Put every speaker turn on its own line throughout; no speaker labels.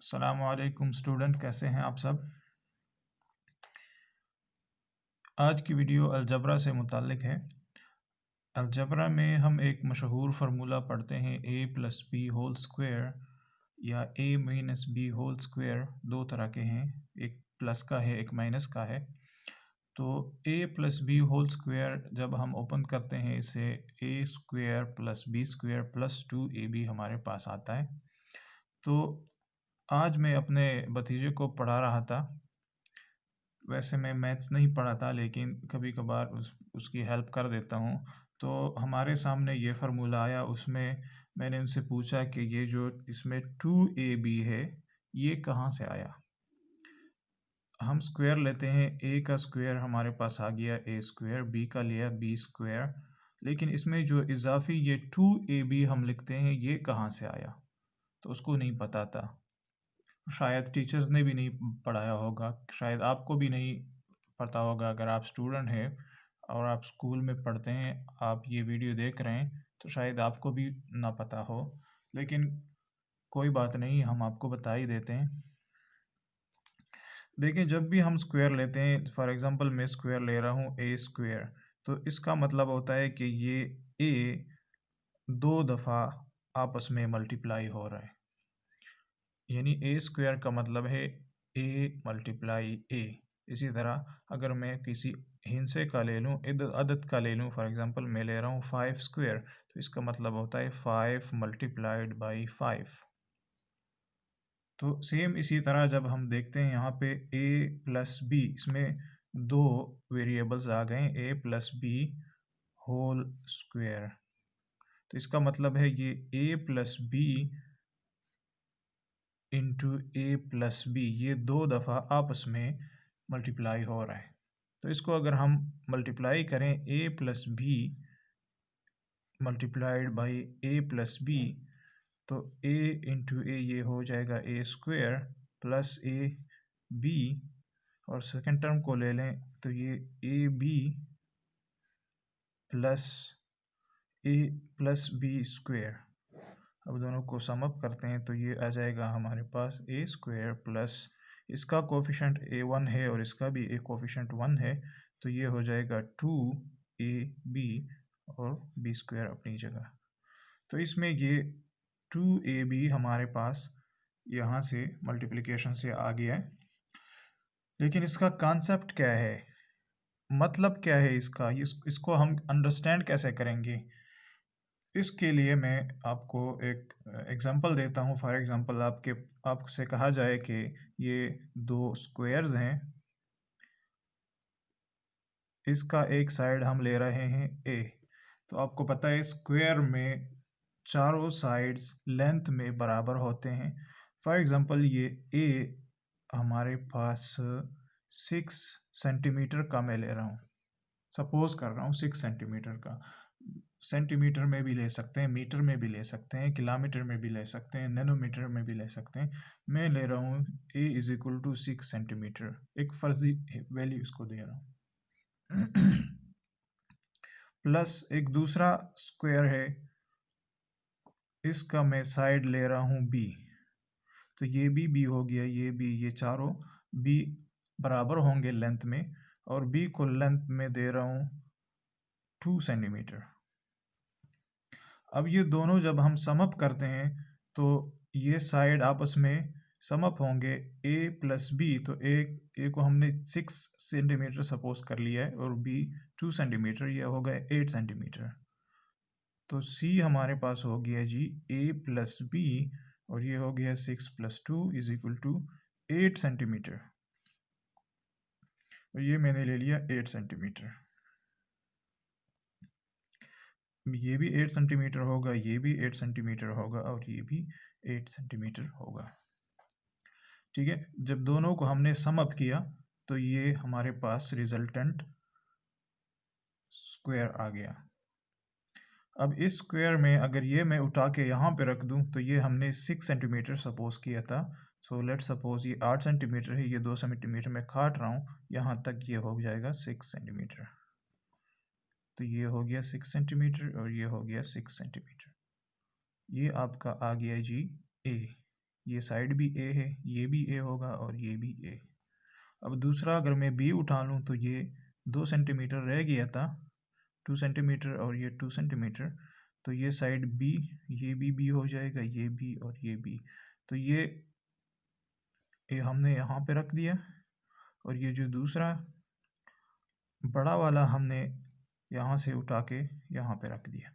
अस्सलामुअलैकुम स्टूडेंट, कैसे हैं आप सब। आज की वीडियो अलजबरा से मुताल्लिक है। अलजबरा में हम एक मशहूर फार्मूला पढ़ते हैं a plus B whole square या a minus B whole square. दो तरह के हैं, एक प्लस का है एक माइनस का है। तो a plus B whole square जब हम ओपन करते हैं इसे a square plus B square plus 2ab हमारे पास आता है। तो आज मैं अपने भतीजे को पढ़ा रहा था। वैसे मैं मैथ्स नहीं पढ़ाता लेकिन कभी कभार उसकी हेल्प कर देता हूँ। तो हमारे सामने ये फार्मूला आया, उसमें मैंने उनसे पूछा कि ये जो इसमें 2ab है ये कहाँ से आया। हम स्क्वायर लेते हैं, a का स्क्वायर हमारे पास आ गया a स्क्वायर, b का लिया b स्क्वायर, लेकिन इसमें जो इजाफी ये 2ab हम लिखते हैं ये कहाँ से आया, तो उसको नहीं पता था। शायद टीचर्स ने भी नहीं पढ़ाया होगा, शायद आपको भी नहीं पता होगा। अगर आप स्टूडेंट हैं और आप स्कूल में पढ़ते हैं, आप ये वीडियो देख रहे हैं, तो शायद आपको भी ना पता हो, लेकिन कोई बात नहीं, हम आपको बता ही देते हैं। देखिए, जब भी हम स्क्वायर लेते हैं, फॉर एग्जांपल मैं स्क्वायर ले रहा हूँ ए स्क्वायर, तो इसका मतलब होता है कि ये ए दो दफ़ा आपस में मल्टीप्लाई हो रहा है, यानी ए स्क्वायर का मतलब है ए मल्टीप्लाई ए। इसी तरह अगर मैं किसी हिंसे का ले लूँ, अदद का ले लूँ, फॉर एग्जांपल मैं ले रहा हूँ 5 स्क्वायर, तो इसका मतलब होता है 5 मल्टीप्लाइड बाई 5। तो सेम इसी तरह जब हम देखते हैं यहाँ पे a प्लस बी, इसमें दो वेरिएबल्स आ गए a plus B whole square, तो इसका मतलब है ये a plus B into A plus B, ये दो दफ़ा आपस में मल्टीप्लाई हो रहा है। तो इसको अगर हम मल्टीप्लाई करें a plus B multiplied by A plus B, तो a इंटू ए ये हो जाएगा A square plus A B, और सेकेंड टर्म को ले लें तो ये A B plus B square. अब दोनों को सम अप करते हैं तो ये आ जाएगा हमारे पास ए स्क्वायर प्लस, इसका कोफिशेंट a1 है और इसका भी एक कोफिशेंट 1 है, तो ये हो जाएगा 2ab और b स्क्वायर अपनी जगह। तो इसमें ये 2ab हमारे पास यहाँ से मल्टीप्लिकेशन से आ गया है, लेकिन इसका कॉन्सेप्ट क्या है, मतलब क्या है इसका, इसको हम अंडरस्टैंड कैसे करेंगे। इसके लिए मैं आपको एक एग्जांपल देता हूँ। फॉर एग्जांपल आपसे कहा जाए कि ये दो स्क्वायर्स हैं, इसका एक साइड हम ले रहे हैं a, तो आपको पता है स्क्वायर में चारों साइड्स लेंथ में बराबर होते हैं। फॉर एग्जांपल ये a हमारे पास 6 सेंटीमीटर का मैं ले रहा हूँ, सपोज कर रहा हूँ 6 सेंटीमीटर का। सेंटीमीटर में भी ले सकते हैं, मीटर में भी ले सकते हैं, किलोमीटर में भी ले सकते हैं, नैनोमीटर में भी ले सकते हैं। मैं ले रहा हूँ a is equal to 6 centimetre, एक फर्जी वैल्यू इसको दे रहा हूँ। प्लस एक दूसरा स्क्वायर है, इसका मैं साइड ले रहा हूँ b, तो ये भी b हो गया, ये भी, ये चारों b बराबर होंगे लेंथ में, और b को लेंथ में दे रहा हूँ 2 सेंटीमीटर। अब ये दोनों जब हम सम अप करते हैं तो ये साइड आपस में सम अप होंगे a प्लस बी, तो a को हमने 6 सेंटीमीटर सपोज कर लिया है और b 2 सेंटीमीटर, ये हो गए 8 सेंटीमीटर। तो c हमारे पास हो गया जी a प्लस बी, और ये हो गया 6 plus 2 is equal to 8 centimetre, और ये मैंने ले लिया 8 सेंटीमीटर। ये भी 8 सेंटीमीटर होगा, ये भी 8 सेंटीमीटर होगा, और ये भी 8 सेंटीमीटर होगा। ठीक है, जब दोनों को हमने सम अप किया तो ये हमारे पास रिजल्टेंट स्क्वायर आ गया। अब इस स्क्वायर में अगर ये मैं उठा के यहाँ पे रख दूँ तो ये हमने 6 सेंटीमीटर सपोज किया था। सो लेट्स सपोज ये 8 सेंटीमीटर है, ये 2 सेंटीमीटर मैं काट रहा हूँ, यहाँ तक ये हो जाएगा 6 सेंटीमीटर। तो ये हो गया 6 सेंटीमीटर और ये हो गया 6 सेंटीमीटर। ये आपका आ गया जी ए। ये साइड भी ए है, ये भी ए होगा और ये भी ए। अब दूसरा अगर मैं बी उठा लूँ तो ये 2 सेंटीमीटर रह गया था, 2 सेंटीमीटर और ये 2 सेंटीमीटर, तो ये साइड बी, ये भी बी हो जाएगा, ये बी और ये बी। तो ये हमने यहाँ पे रख दिया और ये जो दूसरा बड़ा वाला हमने यहाँ से उठा के यहाँ पे रख दिया।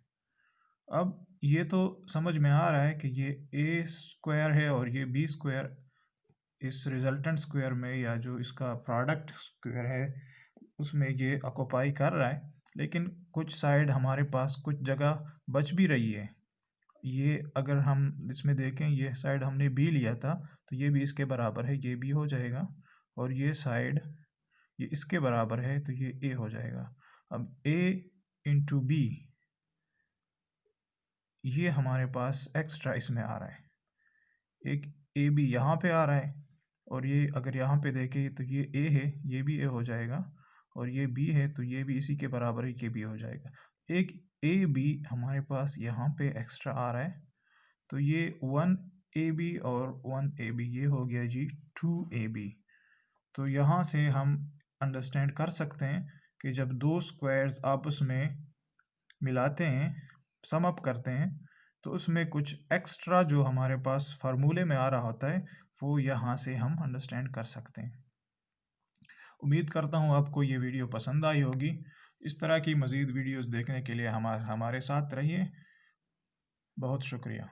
अब ये तो समझ में आ रहा है कि ये ए स्क्वायर है और ये बी स्क्वायर इस रिजल्टेंट स्क्वायर में या जो इसका प्रोडक्ट स्क्वायर है उसमें ये ऑक्यूपाई कर रहा है, लेकिन कुछ साइड हमारे पास कुछ जगह बच भी रही है। ये अगर हम इसमें देखें, ये साइड हमने बी लिया था तो ये भी इसके बराबर है, ये बी हो जाएगा, और ये साइड ये इसके बराबर है तो ये ए हो जाएगा। अब ए इंटू बी ये हमारे पास एक्स्ट्रा इसमें आ रहा है, एक ए बी यहाँ पे आ रहा है, और ये अगर यहाँ पे देखें तो ये ए है, ये भी ए हो जाएगा, और ये बी है तो ये भी इसी के बराबर है, ये बी हो जाएगा। एक ए बी हमारे पास यहाँ पे एक्स्ट्रा आ रहा है, तो ये 1 ए बी और 1 ए बी ये हो गया जी 2 ए बी। तो यहाँ से हम अंडरस्टैंड कर सकते हैं कि जब दो स्क्वायर्स आपस में मिलाते हैं, सम अप करते हैं, तो उसमें कुछ एक्स्ट्रा जो हमारे पास फार्मूले में आ रहा होता है वो यहाँ से हम अंडरस्टैंड कर सकते हैं। उम्मीद करता हूँ आपको ये वीडियो पसंद आई होगी। इस तरह की मज़ीद वीडियोस देखने के लिए हमारे साथ रहिए। बहुत शुक्रिया।